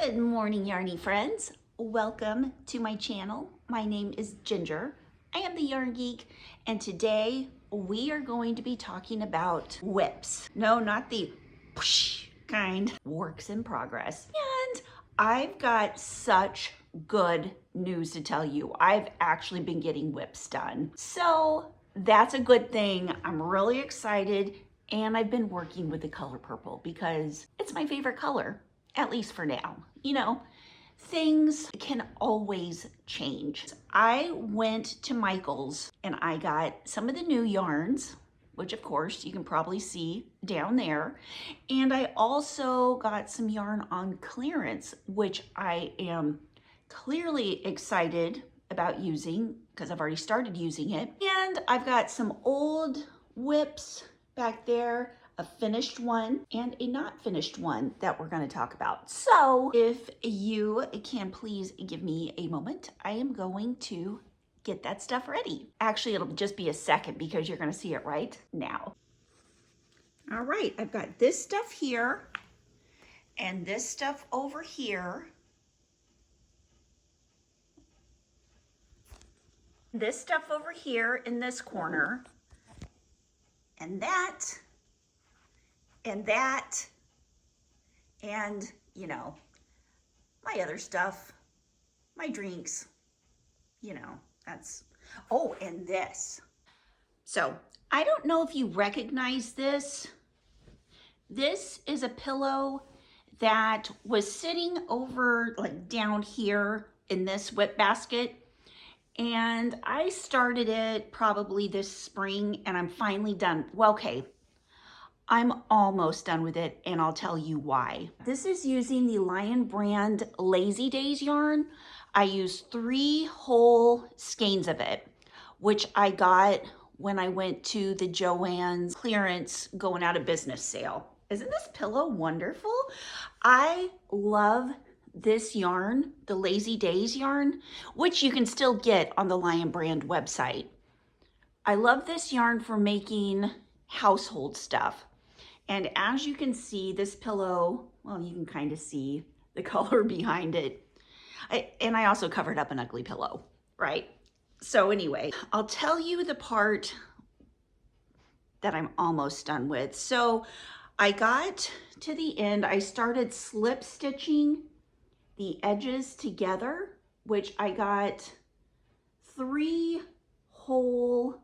Good morning, Yarny friends. Welcome to my channel. My name is Ginger. I am the Yarn Geek, and today we are going to be talking about whips. No, not the whoosh kind, works in progress. And I've got such good news to tell you. I've actually been getting whips done. So that's a good thing. I'm really excited, and I've been working with the color purple because it's my favorite color. At least for now. You know, things can always change. I went to Michael's and I got some of the new yarns, which of course you can probably see down there. And I also got some yarn on clearance, which I am clearly excited about using because I've already started using it. And I've got some old whips back there, a finished one and a not finished one that we're going to talk about. So if you can please give me a moment, I am going to get that stuff ready. Actually, it'll just be a second because you're going to see it right now. All right, I've got this stuff here and this stuff over here. This stuff over here in this corner, and that, and you know, my other stuff, my drinks, you know, that's, oh, and this. So I don't know if you recognize this. This is a pillow that was sitting over like down here in this whip basket. And I started it probably this spring and I'm finally done. Well, okay. I'm almost done with it, and I'll tell you why. This is using the Lion brand Lazy Days yarn. I used 3 whole skeins of it, which I got when I went to the Joann's clearance going out of business sale. Isn't this pillow wonderful? I love this yarn, the Lazy Days yarn, which you can still get on the Lion brand website. I love this yarn for making household stuff. And as you can see, this pillow, well, you can kind of see the color behind it. And I also covered up an ugly pillow, right? So anyway, I'll tell you the part that I'm almost done with. So I got to the end, I started slip stitching the edges together, which I got 3 whole.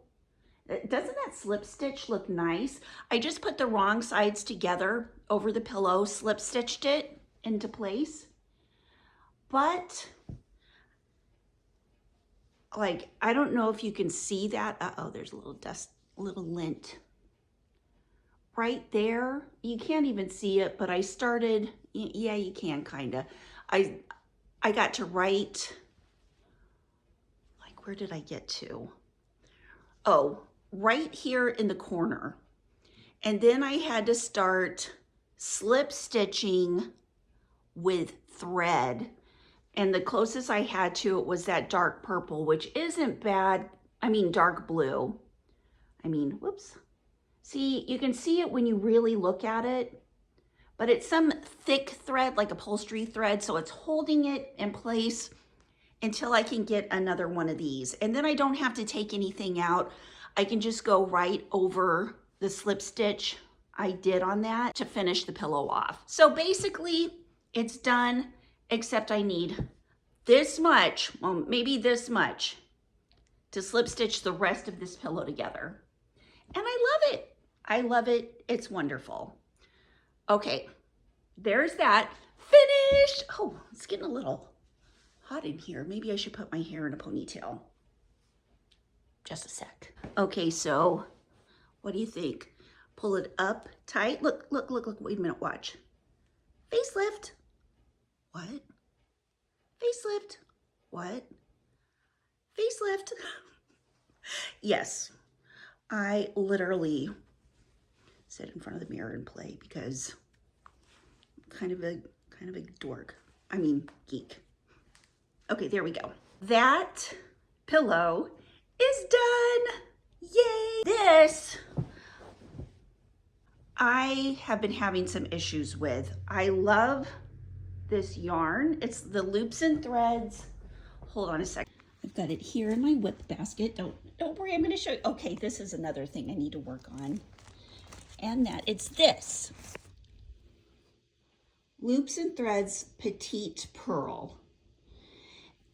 Doesn't that slip stitch look nice? I just put the wrong sides together over the pillow, slip stitched it into place. But like, I don't know if you can see that. Uh-oh, there's a little dust, little lint right there. You can't even see it, but I started, yeah, you can kind of. I got to right, like, where did I get to? Oh, right here in the corner. And then I had to start slip stitching with thread. And the closest I had to it was that dark purple, which isn't bad. I mean, dark blue. I mean, whoops. See, you can see it when you really look at it, but it's some thick thread, like upholstery thread. So it's holding it in place until I can get another one of these. And then I don't have to take anything out. I can just go right over the slip stitch I did on that to finish the pillow off. So basically it's done, except I need this much, well, maybe this much to slip stitch the rest of this pillow together. And I love it. I love it. It's wonderful. Okay, there's that. Finished. Oh, it's getting a little hot in here. Maybe I should put my hair in a ponytail. Just a sec. Okay, so what do you think? Pull it up tight. Look, look, look, look. Wait a minute, watch. Facelift. What? Facelift. What? Facelift. Yes, I literally sit in front of the mirror and play because I'm kind of a dork. I mean, geek. Okay, there we go. That pillow is done. Yay! This I have been having some issues with. I love this yarn. It's the Loops and Threads. Hold on a second. I've got it here in my whip basket. Don't worry, I'm going to show you. Okay, this is another thing I need to work on. And that, it's this. Loops and Threads Petite Pearl.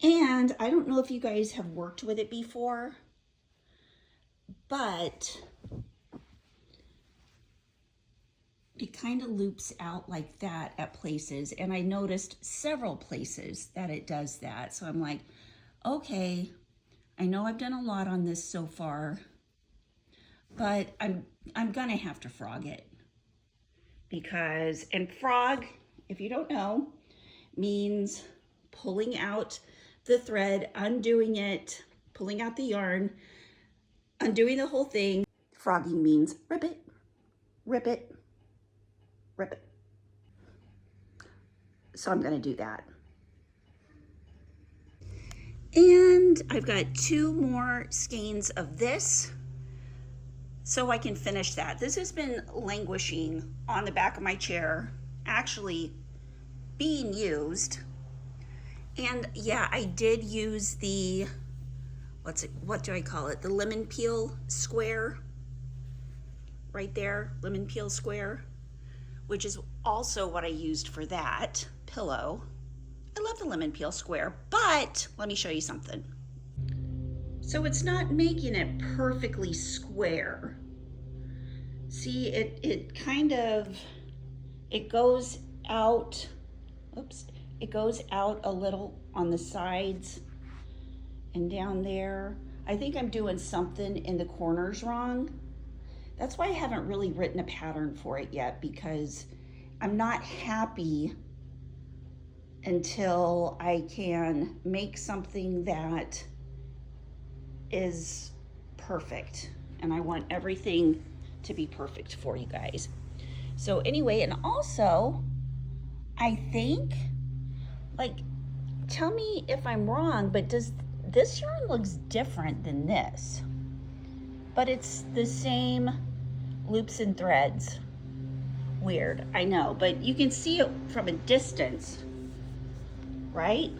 And I don't know if you guys have worked with it before, but it kind of loops out like that at places. And I noticed several places that it does that. So I'm like, okay, I know I've done a lot on this so far, but I'm gonna have to frog it. Because, and frog, if you don't know, means pulling out the thread, undoing it, pulling out the yarn, undoing the whole thing. Frogging means rip it, rip it, rip it. So I'm gonna do that. And I've got 2 more skeins of this so I can finish that. This has been languishing on the back of my chair, actually being used. And yeah, I did use the, what do I call it? The lemon peel square, right there, lemon peel square, which is also what I used for that pillow. I love the lemon peel square, but let me show you something. So it's not making it perfectly square. See, it kind of, it goes out, oops, it goes out a little on the sides and down there. I think I'm doing something in the corners wrong. That's why I haven't really written a pattern for it yet, because I'm not happy until I can make something that is perfect. And I want everything to be perfect for you guys. So anyway, and also, I think, like, tell me if I'm wrong, but does this yarn looks different than this? But it's the same loops and threads. Weird, I know, but you can see it from a distance, right?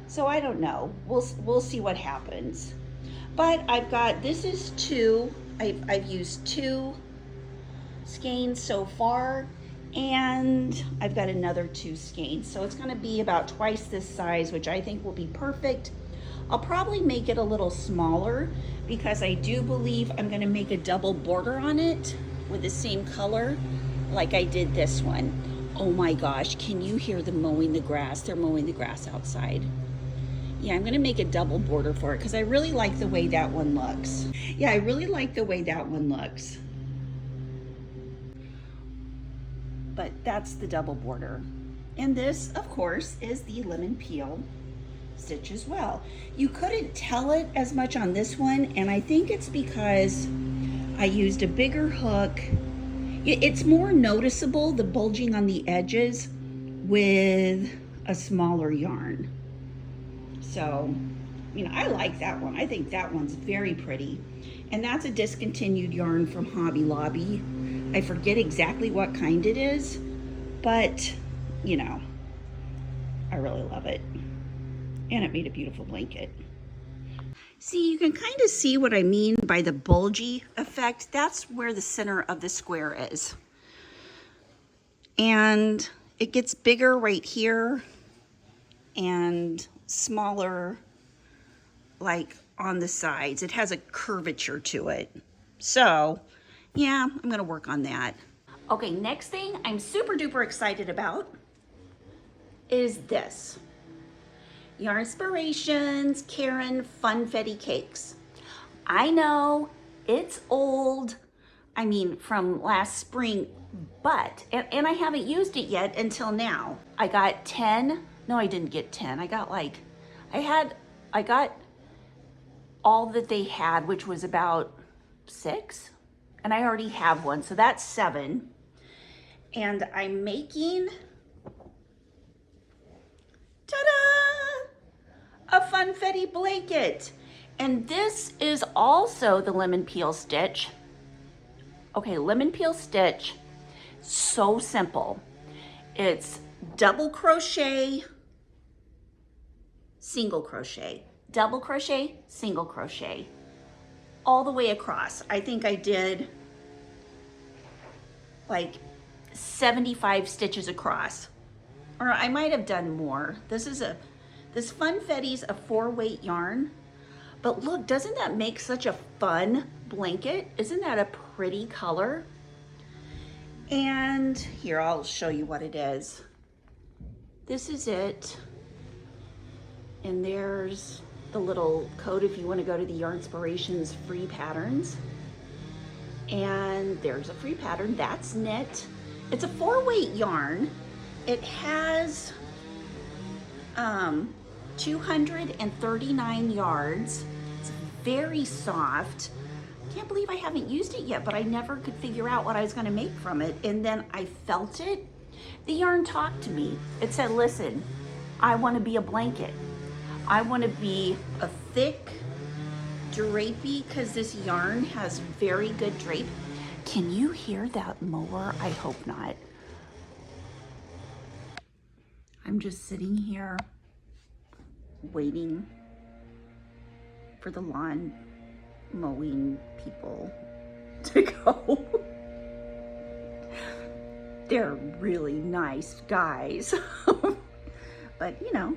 So I don't know, we'll see what happens. But I've got, this is 2, I've used 2 skeins so far, and I've got another 2 skeins. So it's gonna be about twice this size, which I think will be perfect. I'll probably make it a little smaller because I do believe I'm gonna make a double border on it with the same color like I did this one. Oh my gosh, can you hear them mowing the grass? They're mowing the grass outside. Yeah, I'm gonna make a double border for it because I really like the way that one looks. Yeah, I really like the way that one looks. But that's the double border. And this, of course, is the lemon peel stitch as well. You couldn't tell it as much on this one, and I think it's because I used a bigger hook. It's more noticeable, the bulging on the edges, with a smaller yarn. So, you know, I like that one. I think that one's very pretty. And that's a discontinued yarn from Hobby Lobby. I forget exactly what kind it is, but, you know, I really love it. And it made a beautiful blanket. See, you can kind of see what I mean by the bulgy effect. That's where the center of the square is. And it gets bigger right here and smaller like on the sides. It has a curvature to it. So yeah, I'm gonna work on that. Okay, next thing I'm super duper excited about is this. Yarnspirations Caron Funfetti Cakes. I know it's old, I mean from last spring, but, and I haven't used it yet until now. I got 10, no I didn't get 10, I got like, I got all that they had, which was about 6, and I already have one, so that's 7. And I'm making, ta-da, a Funfetti blanket. And this is also the lemon peel stitch. Okay, lemon peel stitch, so simple. It's double crochet, single crochet, double crochet, single crochet, all the way across. I think I did like 75 stitches across, or I might have done more. This Funfetti's a 4-weight yarn, but look, doesn't that make such a fun blanket? Isn't that a pretty color? And here, I'll show you what it is. This is it. And there's the little code if you want to go to the Yarnspirations free patterns. And there's a free pattern, that's knit. It's a 4-weight yarn. It has 239 yards. It's very soft. Can't believe I haven't used it yet, but I never could figure out what I was gonna make from it. And then I felt it. The yarn talked to me. It said, listen, I wanna be a blanket. I wanna be a thick, drapey, because this yarn has very good drape. Can you hear that mower? I hope not. I'm just sitting here waiting for the lawn mowing people to go. They're really nice guys. But you know,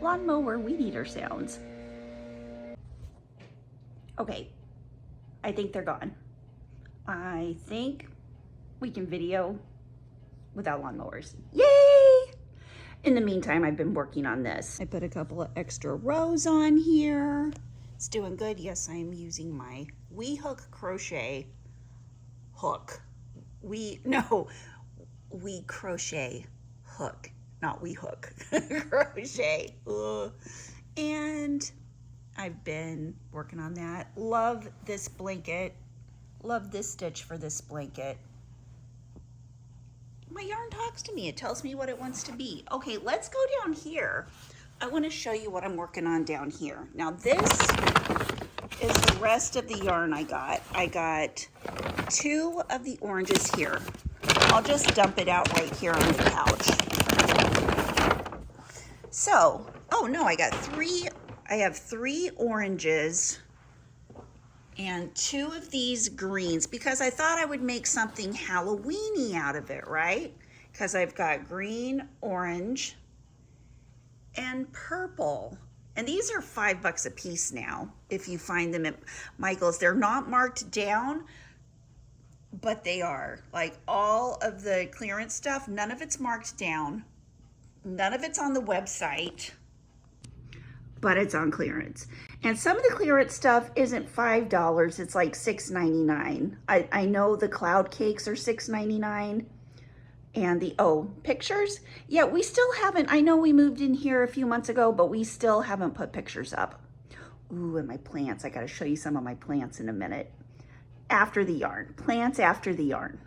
lawnmower weed eater sounds. Okay, I think they're gone. I think we can video without lawnmowers. Yay! In the meantime, I've been working on this. I put a couple of extra rows on here. It's doing good. Yes, I'm using my We Hook crochet hook. We crochet hook, not We Hook. Crochet. Ugh. And I've been working on that. Love this blanket. Love this stitch for this blanket. My yarn talks to me. It tells me what it wants to be. Okay, let's go down here. I want to show you what I'm working on down here. Now this is the rest of the yarn I got. I got 2 of the oranges here. I'll just dump it out right here on the couch. So, oh no, I got 3. I have 3 oranges and 2 of these greens because I thought I would make something Halloween-y out of it, right? Because I've got green, orange, and purple. And these are $5 a piece now, if you find them at Michael's. They're not marked down, but they are. Like all of the clearance stuff, none of it's marked down. None of it's on the website, but it's on clearance. And some of the clearance stuff isn't $5, it's like $6.99. I know the cloud cakes are $6.99. And the, oh, pictures? Yeah, we still haven't, I know we moved in here a few months ago, but we still haven't put pictures up. Ooh, and my plants, I gotta show you some of my plants in a minute. After the yarn, plants after the yarn.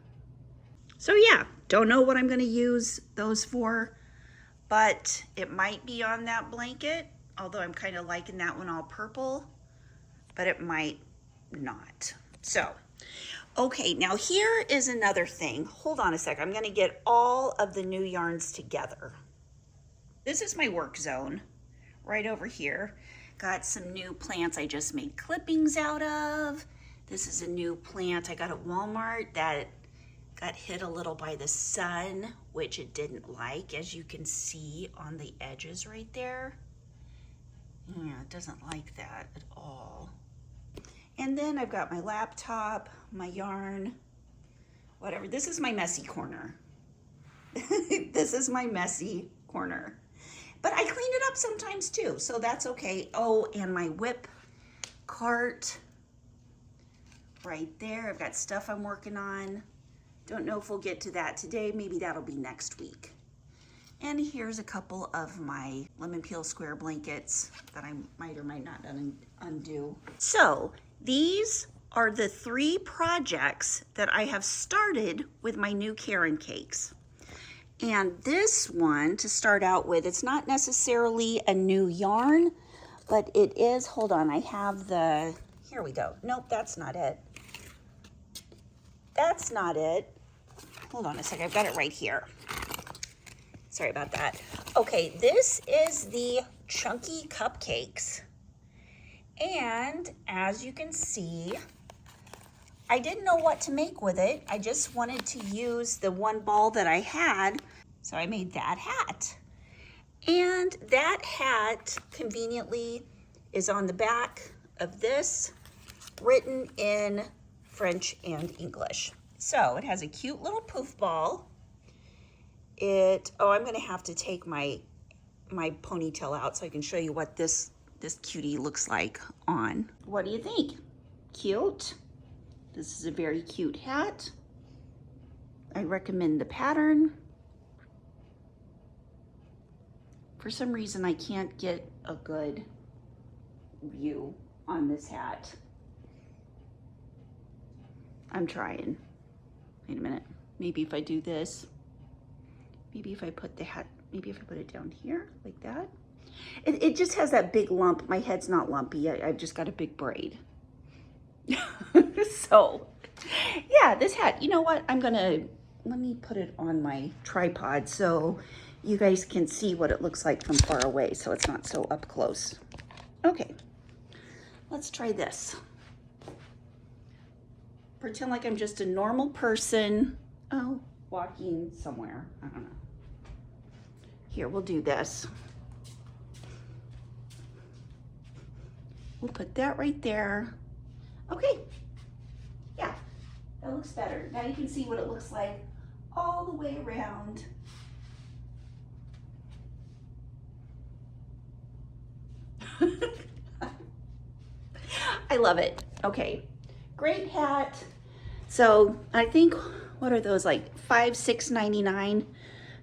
So yeah, don't know what I'm gonna use those for, but it might be on that blanket, although I'm kind of liking that one all purple, but it might not. So, okay, now here is another thing. Hold on a sec, I'm gonna get all of the new yarns together. This is my work zone, right over here. Got some new plants I just made clippings out of. This is a new plant I got at Walmart that got hit a little by the sun, which it didn't like, as you can see on the edges right there. Yeah, it doesn't like that at all. And then I've got my laptop, my yarn, whatever. This is my messy corner. This is my messy corner. But I clean it up sometimes too, so that's okay. Oh, and my whip cart right there. I've got stuff I'm working on. Don't know if we'll get to that today. Maybe that'll be next week. And here's a couple of my lemon peel square blankets that I might or might not undo. So these are the 3 projects that I have started with my new Caron Cakes. And this one, to start out with, it's not necessarily a new yarn, but it is, hold on, I have the, here we go. Nope, that's not it. That's not it. hold on a second, I've got it right here. Sorry about that. Okay, this is the Chunky Cupcakes. And as you can see, I didn't know what to make with it. I just wanted to use the one ball that I had, so I made that hat. And that hat conveniently is on the back of this, written in French and English. So it has a cute little poof ball. I'm gonna have to take my ponytail out so I can show you what this cutie looks like on. What do you think? Cute? This is a very cute hat. I recommend the pattern. For some reason, I can't get a good view on this hat. I'm trying. Wait a minute. Maybe if I do this, maybe if I put the hat, maybe if I put it down here like that. It just has that big lump. My head's not lumpy. I've just got a big braid. So, yeah, this hat, you know what? Let me put it on my tripod so you guys can see what it looks like from far away so it's not so up close. Okay, let's try this. Pretend like I'm just a normal person. Oh, walking somewhere. I don't know. Here, we'll do this. We'll put that right there. Okay. Yeah, that looks better. Now you can see what it looks like all the way around. I love it. Okay, great hat. So I think, what are those, like $5, $6.99?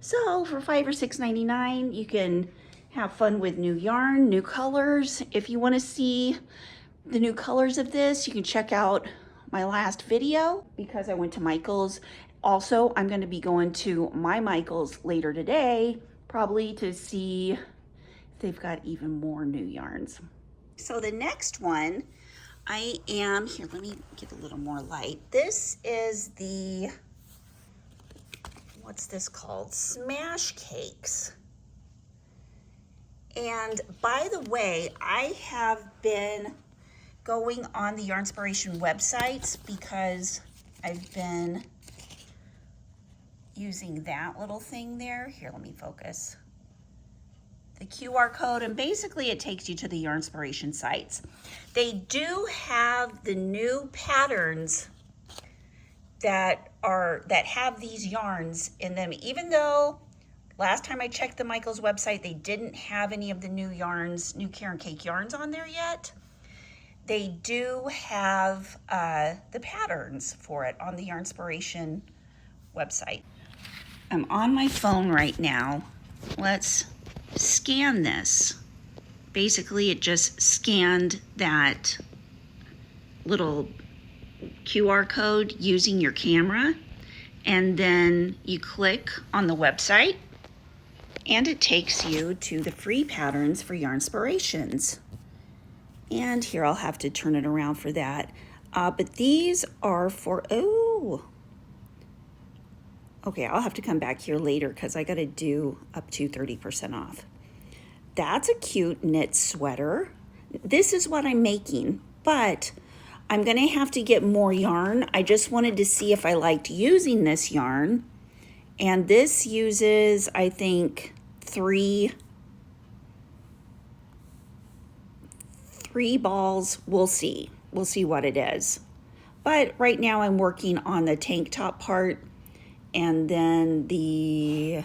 So for $5 or $6.99, you can have fun with new yarn, new colors. If you want to see the new colors of this, you can check out my last video because I went to Michael's. Also, I'm going to be going to my Michael's later today, probably to see if they've got even more new yarns. So the next one, here, let me get a little more light. This is the, what's this called? Smash Cakes. And by the way, I have been going on the Yarnspiration websites because I've been using that little thing there. Here, let me focus. The QR code, and basically it takes you to the Yarnspiration sites. They do have the new patterns that have these yarns in them, even though last time I checked the Michael's website, they didn't have any of the new yarns, new Caron Cake yarns on there yet. They do have the patterns for it on the Yarnspiration website. I'm on my phone right now. Let's scan this. Basically, it just scanned that little QR code using your camera, and then you click on the website and it takes you to the free patterns for Yarnspirations. And here, I'll have to turn it around for that. But these are for, okay, I'll have to come back here later because I got to do up to 30% off. That's a cute knit sweater. This is what I'm making, but I'm going to have to get more yarn. I just wanted to see if I liked using this yarn. And this uses, I think, three balls. We'll see. We'll see what it is. But right now I'm working on the tank top part, and then the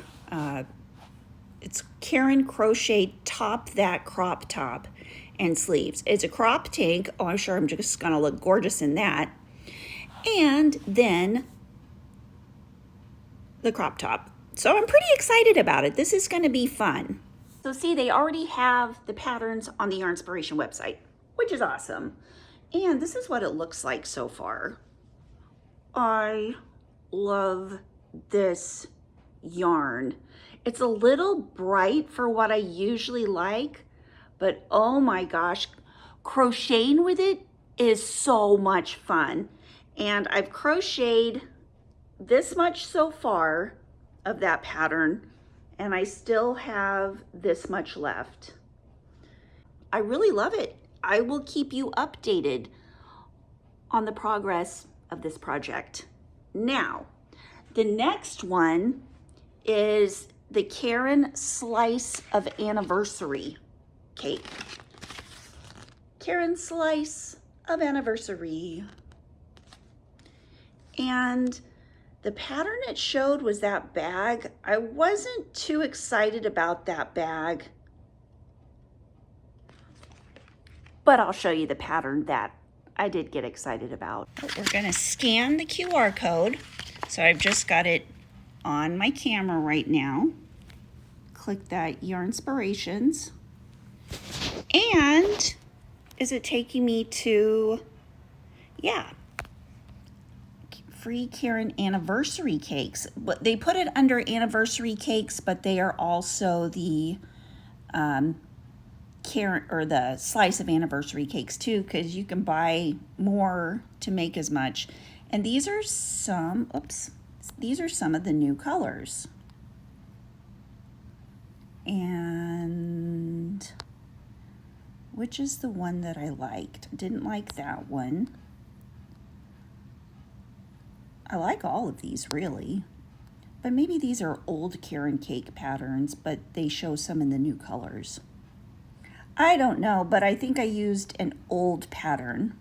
it's Caron Crochet Top That Crop Top and sleeves. It's a crop tank. Oh, I'm sure I'm just gonna look gorgeous in that. And then the crop top. So I'm pretty excited about it. This is gonna be fun. So see, they already have the patterns on the Yarnspiration website, which is awesome. And this is what it looks like so far. I love this yarn. It's a little bright for what I usually like, but oh my gosh, crocheting with it is so much fun. And I've crocheted this much so far of that pattern, and I still have this much left. I really love it. I will keep you updated on the progress of this project. Now, the next one is the Caron Slice of Anniversary Cake. Caron Slice of Anniversary. And the pattern it showed was that bag. I wasn't too excited about that bag, but I'll show you the pattern that I did get excited about. We're gonna scan the QR code. So I've just got it on my camera right now. Click that Yarnspirations. And is it taking me to, yeah, free Caron anniversary cakes. But they put it under anniversary cakes, but they are also the Caron, or the slice of anniversary cakes too, because you can buy more to make as much. And these are some, oops, these are some of the new colors. And which is the one that I liked? Didn't like that one. I like all of these really, but maybe these are old Caron cake patterns, but they show some in the new colors. I don't know, but I think I used an old pattern.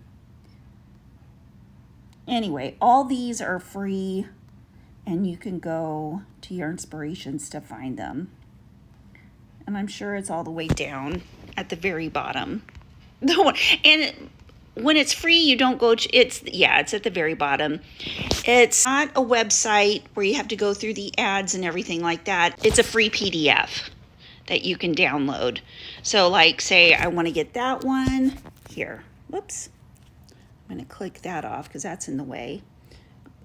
Anyway, all these are free and you can go to Yarnspirations to find them. And I'm sure it's all the way down at the very bottom. And when it's free, you don't go to, it's at the very bottom. It's not a website where you have to go through the ads and everything like that. It's a free PDF that you can download. So like, say I want to get that one here. Whoops. I'm going to click that off because that's in the way.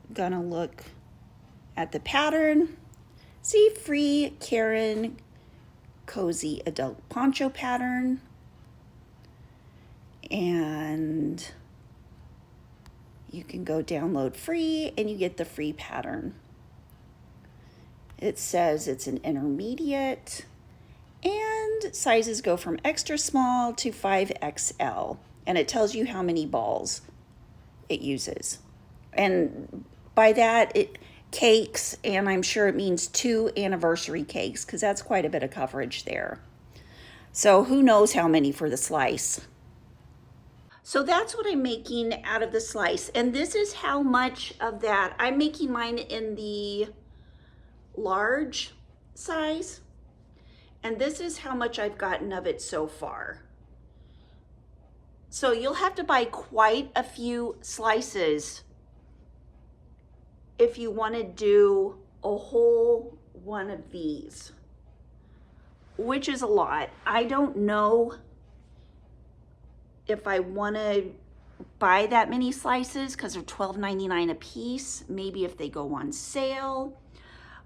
I'm going to look at the pattern. See, free Caron cozy adult poncho pattern. And you can go download free and you get the free pattern. It says it's an intermediate and sizes go from extra small to 5XL, and it tells you how many balls it uses. And by that, it cakes, and I'm sure it means 2 anniversary cakes because that's quite a bit of coverage there. So who knows how many for the slice. So that's what I'm making out of the slice. And this is how much of that. I'm making mine in the large size. And this is how much I've gotten of it so far. So you'll have to buy quite a few slices if you want to do a whole one of these, which is a lot. I don't know if I want to buy that many slices because they're $12.99 a piece, maybe if they go on sale.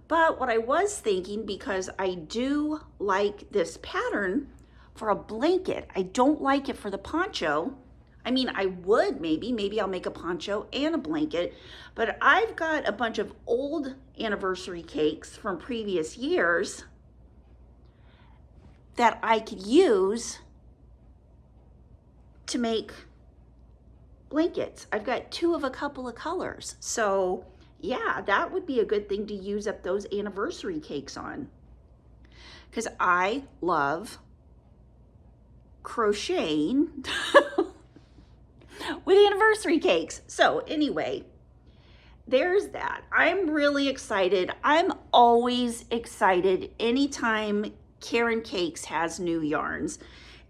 But what I was thinking, because I do like this pattern for a blanket, I don't like it for the poncho. I mean, I would maybe I'll make a poncho and a blanket, but I've got a bunch of old anniversary cakes from previous years that I could use to make blankets. I've got 2 of a couple of colors. So yeah, that would be a good thing to use up those anniversary cakes on. Because I love crocheting with anniversary cakes. So anyway, there's that. I'm really excited. I'm always excited anytime Caron Cakes has new yarns.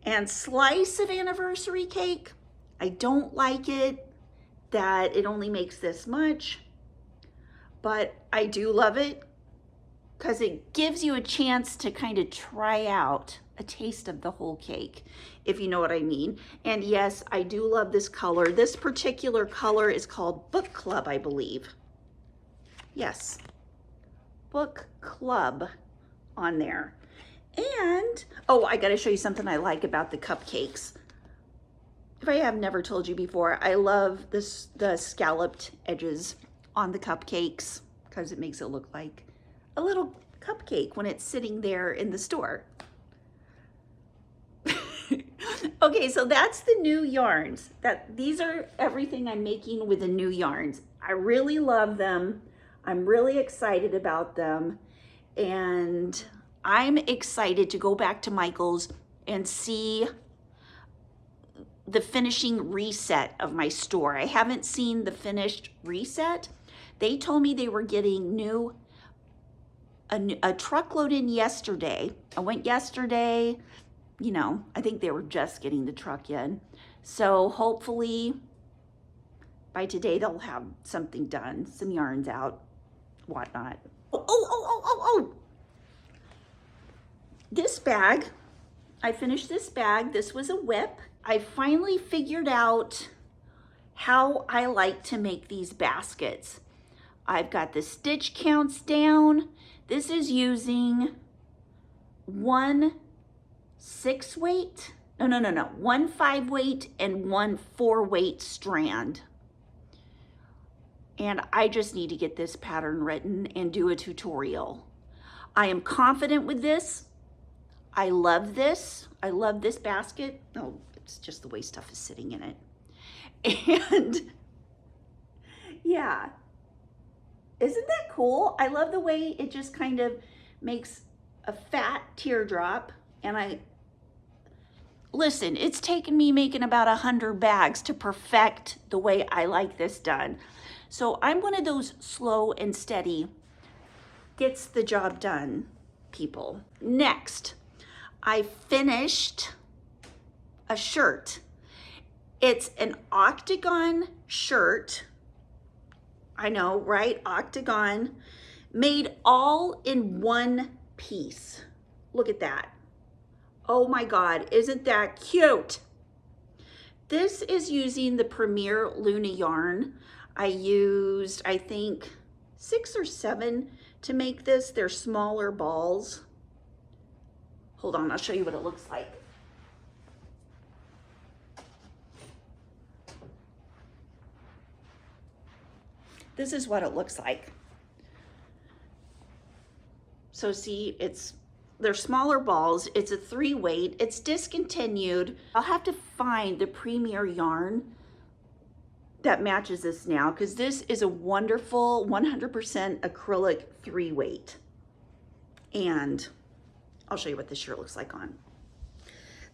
And slice of anniversary cake, I don't like it that it only makes this much, but I do love it because it gives you a chance to kind of try out a taste of the whole cake, if you know what I mean. And yes, I do love this color. This particular color is called Book Club, I believe. Yes, Book Club on there. And, oh, I got to show you something I like about the cupcakes. If I have never told you before, I love the scalloped edges on the cupcakes. because it makes it look like a little cupcake when it's sitting there in the store. Okay, so that's the new yarns. These are everything I'm making with the new yarns. I really love them. I'm really excited about them. And I'm excited to go back to Michael's and see the finishing reset of my store. I haven't seen the finished reset. They told me they were getting a truckload in yesterday. I went yesterday, you know, I think they were just getting the truck in. So hopefully by today they'll have something done, some yarns out, whatnot. Oh. This bag, I finished this bag. This was a whip. I finally figured out how I like to make these baskets. I've got the stitch counts down. This is using 1 6 weight, no, 1 5 weight and 1 4 weight strand. And I just need to get this pattern written and do a tutorial. I am confident with this. I love this. I love this basket. Oh, it's just the way stuff is sitting in it. And yeah, isn't that cool? I love the way it just kind of makes a fat teardrop. And listen, it's taken me making about 100 bags to perfect the way I like this done. So I'm one of those slow and steady, gets the job done people. Next, I finished a shirt. It's an octagon shirt. I know, right? Octagon, made all in one piece. Look at that. Oh my God, isn't that cute? This is using the Premier Luna yarn. I used, I think, 6 or 7 to make this. They're smaller balls. Hold on, I'll show you what it looks like. This is what it looks like. So see, they're smaller balls. It's a 3 weight. It's discontinued. I'll have to find the Premier yarn that matches this now, because this is a wonderful 100% acrylic 3 weight. And I'll show you what this shirt looks like on.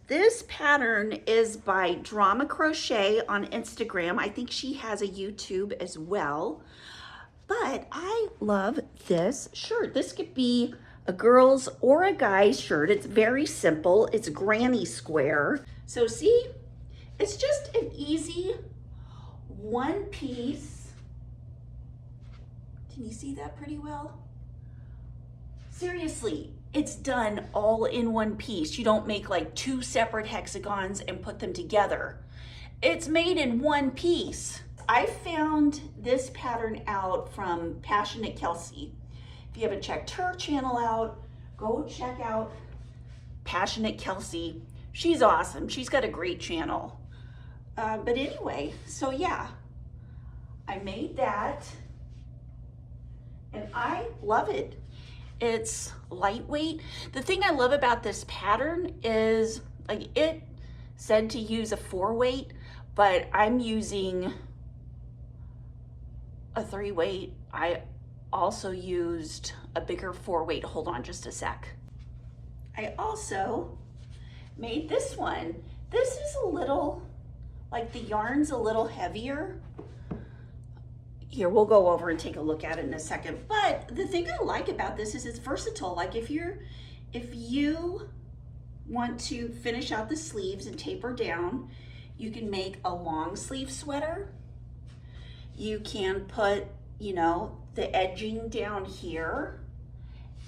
This pattern is by Drama Crochet on Instagram. I think she has a YouTube as well. But I love this shirt. This could be a girl's or a guy's shirt. It's very simple. It's granny square. So see, it's just an easy one piece. Can you see that pretty well? Seriously, it's done all in one piece. You don't make like 2 separate hexagons and put them together. It's made in one piece. I found this pattern out from Passionate Kelsey. If you haven't checked her channel out, go check out Passionate Kelsey. She's awesome. She's got a great channel. But anyway, so yeah, I made that and I love it. It's lightweight. The thing I love about this pattern is, like, it said to use a 4 weight, but I'm using a 3 weight. I also used a bigger 4 weight. Hold on just a sec. I also made this one. This is a little, like, the yarn's a little heavier. Here, we'll go over and take a look at it in a second. But the thing I like about this is it's versatile. Like, if you want to finish out the sleeves and taper down, you can make a long sleeve sweater. You can put, you know, the edging down here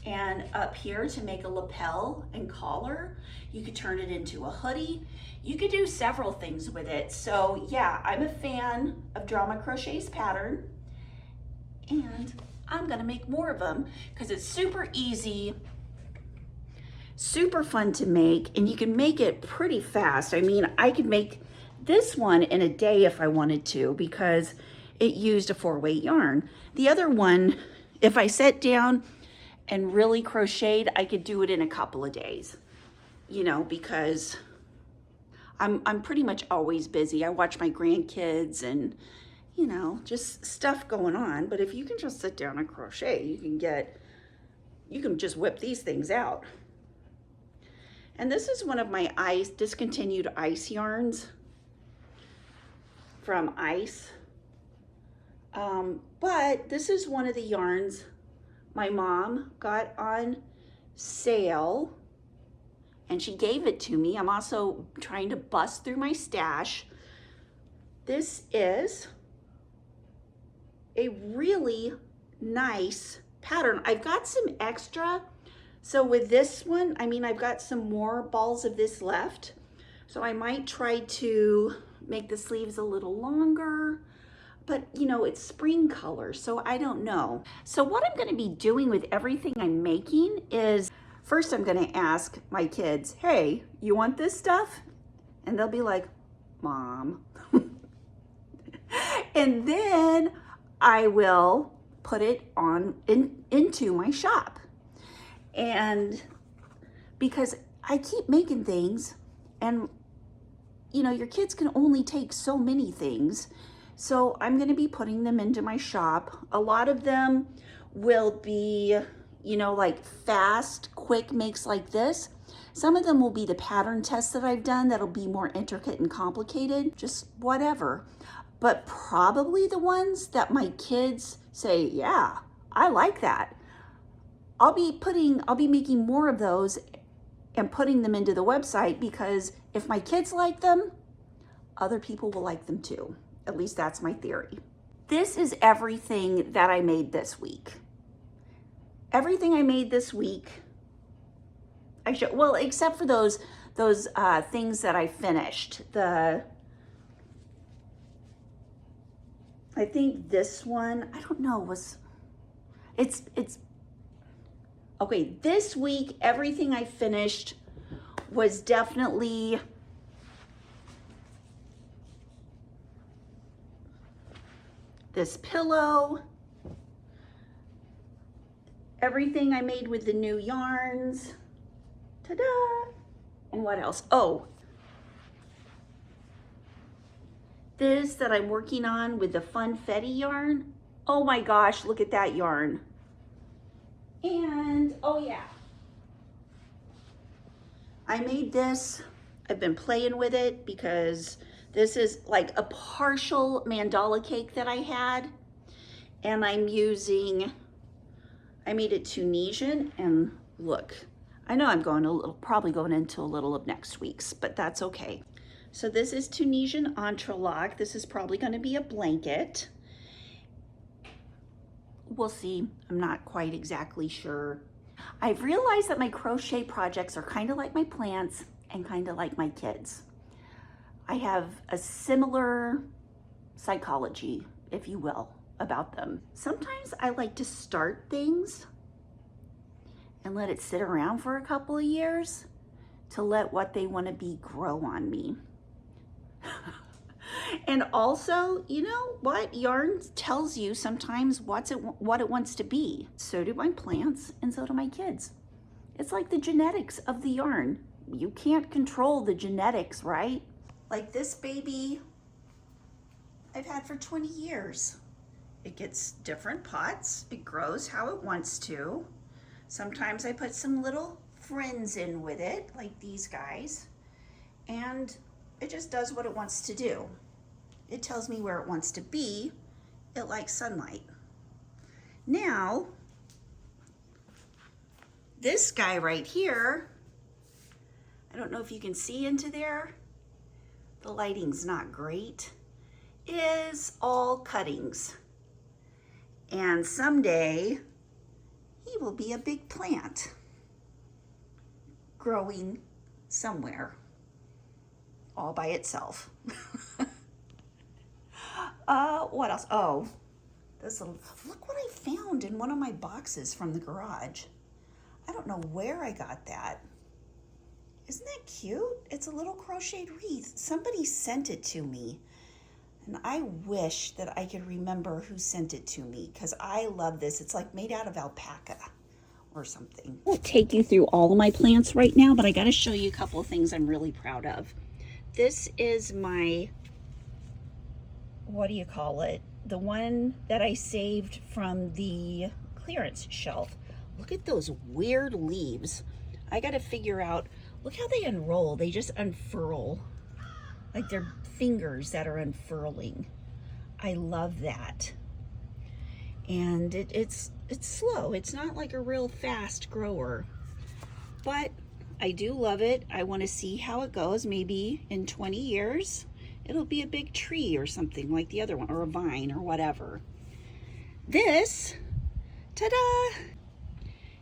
and up here to make a lapel and collar. You could turn it into a hoodie. You could do several things with it. So yeah, I'm a fan of Drama Crochet's pattern, and I'm gonna make more of them because it's super easy, super fun to make, and you can make it pretty fast. I mean, I could make this one in a day if I wanted to, because it used a 4 weight yarn. The other one If I sat down and really crocheted, I could do it in a couple of days, you know, because I'm pretty much always busy. I watch my grandkids and, you know, just stuff going on. But if you can just sit down and crochet, you can just whip these things out. And this is one of my discontinued ice yarns from Ice. But this is one of the yarns my mom got on sale and she gave it to me. I'm also trying to bust through my stash. This is a really nice pattern. I've got some extra. So with this one, I mean, I've got some more balls of this left. So I might try to make the sleeves a little longer, but you know, it's spring color, so I don't know. So what I'm gonna be doing with everything I'm making is, first I'm gonna ask my kids, hey, you want this stuff? And they'll be like, Mom. And then I will put it on into my shop. And because I keep making things and you know, your kids can only take so many things. So I'm going to be putting them into my shop. A lot of them will be, you know, like fast, quick makes like this. Some of them will be the pattern tests that I've done that'll be more intricate and complicated, just whatever. But probably the ones that my kids say, yeah, I like that. I'll be making more of those and putting them into the website, because if my kids like them, other people will like them too. At least that's my theory. This is everything that I made this week. Everything I made this week, well, except for those things that I finished. I think this one, I don't know, it's okay, this week, everything I finished was definitely this pillow, everything I made with the new yarns, ta-da, and what else? Oh, this that I'm working on with the Funfetti yarn. Oh my gosh, look at that yarn. And, oh yeah, I made this. I've been playing with it because this is like a partial mandala cake that I had. And I made it Tunisian, and look, I know I'm probably going into a little of next week's, but that's okay. So this is Tunisian entrelac. This is probably going to be a blanket. We'll see. I'm not quite exactly sure. I've realized that my crochet projects are kind of like my plants and kind of like my kids. I have a similar psychology, if you will, about them. Sometimes I like to start things and let it sit around for a couple of years to let what they want to be grow on me. And also, you know what? Yarn tells you sometimes what it wants to be. So do my plants, and so do my kids. It's like the genetics of the yarn. You can't control the genetics, right? Like this baby I've had for 20 years. It gets different pots. It grows how it wants to. Sometimes I put some little friends in with it, like these guys, and it just does what it wants to do. It tells me where it wants to be. It likes sunlight. Now, this guy right here, I don't know if you can see into there. The lighting's not great. Is all cuttings. And someday, he will be a big plant growing somewhere all by itself. What else? Oh, look what I found in one of my boxes from the garage. I don't know where I got that. Isn't that cute? It's a little crocheted wreath. Somebody sent it to me. And I wish that I could remember who sent it to me because I love this. It's like made out of alpaca or something. I won't take you through all of my plants right now, but I got to show you a couple of things I'm really proud of. This is my, what do you call it? The one that I saved from the clearance shelf. Look at those weird leaves. I got to figure out, look how they unroll. They just unfurl. Like they're fingers that are unfurling. I love that. And it's slow. It's not like a real fast grower, but I do love it. I want to see how it goes. Maybe in 20 years, it'll be a big tree or something like the other one, or a vine or whatever. This, ta-da!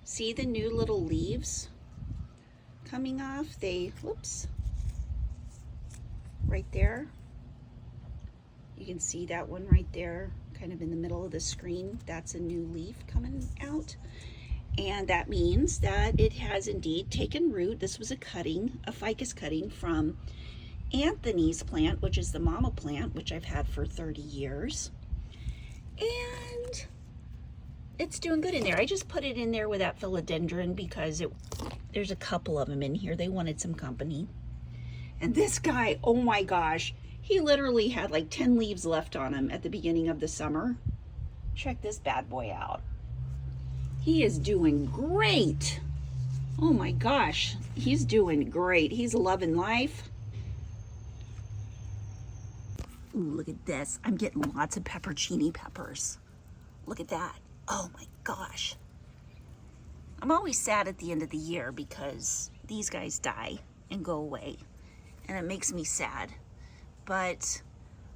See the new little leaves coming off? They, whoops, right there. You can see that one right there, kind of in the middle of the screen. That's a new leaf coming out. And that means that it has indeed taken root. This was a cutting, a ficus cutting from Anthony's plant, which is the mama plant, which I've had for 30 years. And it's doing good in there. I just put it in there with that philodendron because there's a couple of them in here. They wanted some company. And this guy, oh my gosh, he literally had like 10 leaves left on him at the beginning of the summer. Check this bad boy out. He is doing great. Oh my gosh, he's doing great. He's loving life. Ooh, look at this. I'm getting lots of peppercini peppers. Look at that. Oh my gosh. I'm always sad at the end of the year because these guys die and go away. And it makes me sad. But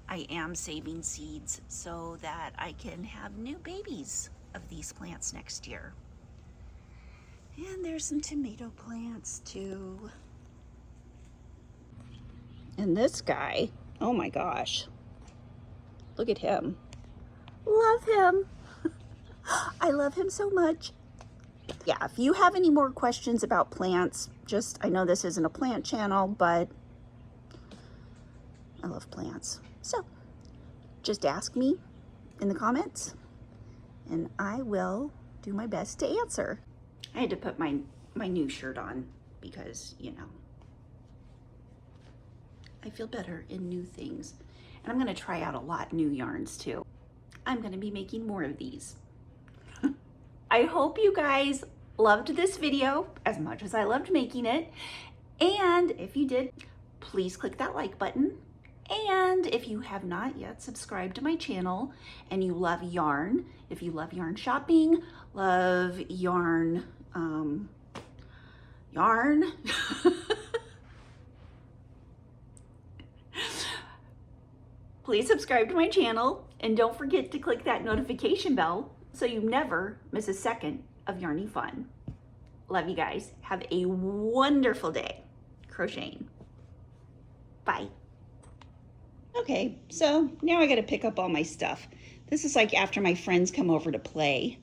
I am saving seeds so that I can have new babies of these plants next year. And there's some tomato plants too. And this guy, oh my gosh, look at him. Love him. I love him so much. Yeah, if you have any more questions about plants, I know this isn't a plant channel, but I love plants. So just ask me in the comments and I will do my best to answer. I had to put my new shirt on because, you know, I feel better in new things. And I'm gonna try out a lot new yarns too. I'm gonna be making more of these. I hope you guys loved this video as much as I loved making it. And if you did, please click that like button. And if you have not yet subscribed to my channel and you love yarn, if you love yarn shopping, love yarn, please subscribe to my channel and don't forget to click that notification bell so you never miss a second of yarny fun. Love you guys. Have a wonderful day crocheting. Bye. Okay, so now I got to pick up all my stuff. This is like after my friends come over to play.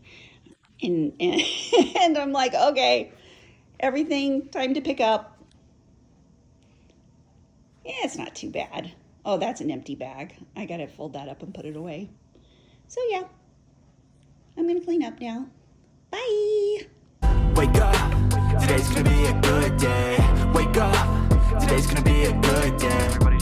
And I'm like, okay, everything, time to pick up. Yeah, it's not too bad. Oh, that's an empty bag. I got to fold that up and put it away. So yeah, I'm going to clean up now. Bye. Wake up, today's going to be a good day. Wake up, today's going to be a good day.